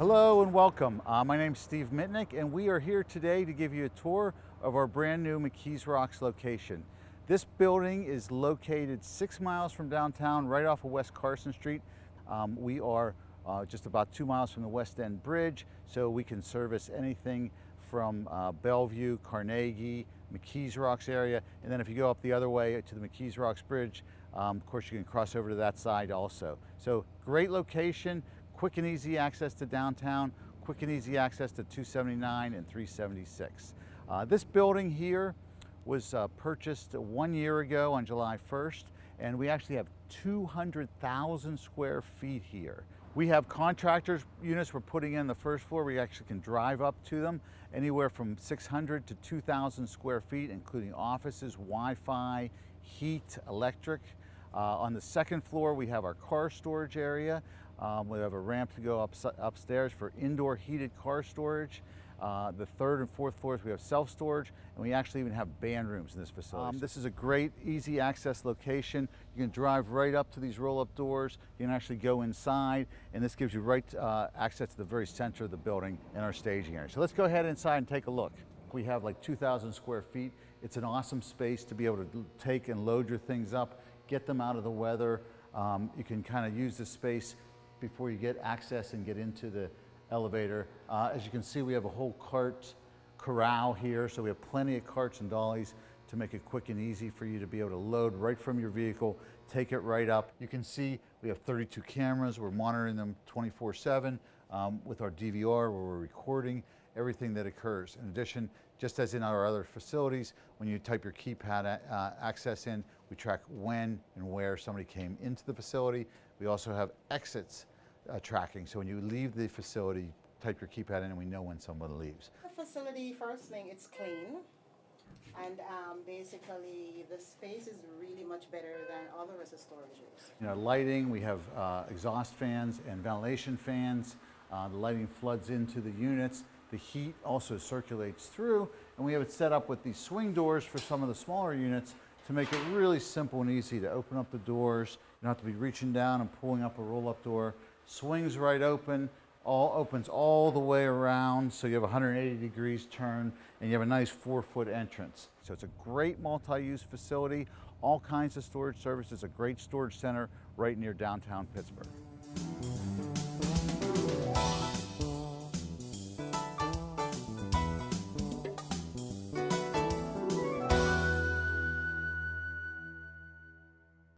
Hello and welcome. My name's Steve Mitnick and we are here today to give you a tour of our brand new McKees Rocks location. This building is located 6 miles from downtown, right off of West Carson Street. We are just about 2 miles from the West End Bridge, so we can service anything from Bellevue, Carnegie, McKees Rocks area, and then if you go up the other way to the McKees Rocks Bridge, of course you can cross over to that side also. So great location. Quick and easy access to downtown, quick and easy access to 279 and 376. This building here was purchased 1 year ago on July 1st, and we actually have 200,000 square feet here. We have contractors units we're putting in the first floor. We actually can drive up to them, anywhere from 600 to 2,000 square feet, including offices, Wi-Fi, heat, electric. On the second floor, we have our car storage area. We have a ramp to go upstairs for indoor heated car storage. The third and fourth floors, we have self-storage, and we actually even have band rooms in this facility. This is a great, easy access location. You can drive right up to these roll-up doors. You can actually go inside, and this gives you right access to the very center of the building and our staging area. So let's go ahead inside and take a look. We have like 2,000 square feet. It's an awesome space to be able to take and load your things up, get them out of the weather. You can kind of use this space before you get access and get into the elevator. As you can see, we have a whole cart corral here, so we have plenty of carts and dollies to make it quick and easy for you to be able to load right from your vehicle, take it right up. You can see we have 32 cameras. We're monitoring them 24/7 with our DVR, where we're recording everything that occurs. In addition, just as in our other facilities, when you type your keypad access in, we track when and where somebody came into the facility. We also have exits tracking, so when you leave the facility, type your keypad in and we know when someone leaves. The facility, first thing, it's clean, and basically the space is really much better than all the rest of storages. You know, lighting, we have exhaust fans and ventilation fans. The lighting floods into the units. The heat also circulates through, and we have it set up with these swing doors for some of the smaller units to make it really simple and easy to open up the doors. You don't have to be reaching down and pulling up a roll-up door. Swings right open, opens all the way around, so you have 180 degrees turn, and you have a nice 4-foot entrance. So it's a great multi-use facility, all kinds of storage services, a great storage center right near downtown Pittsburgh.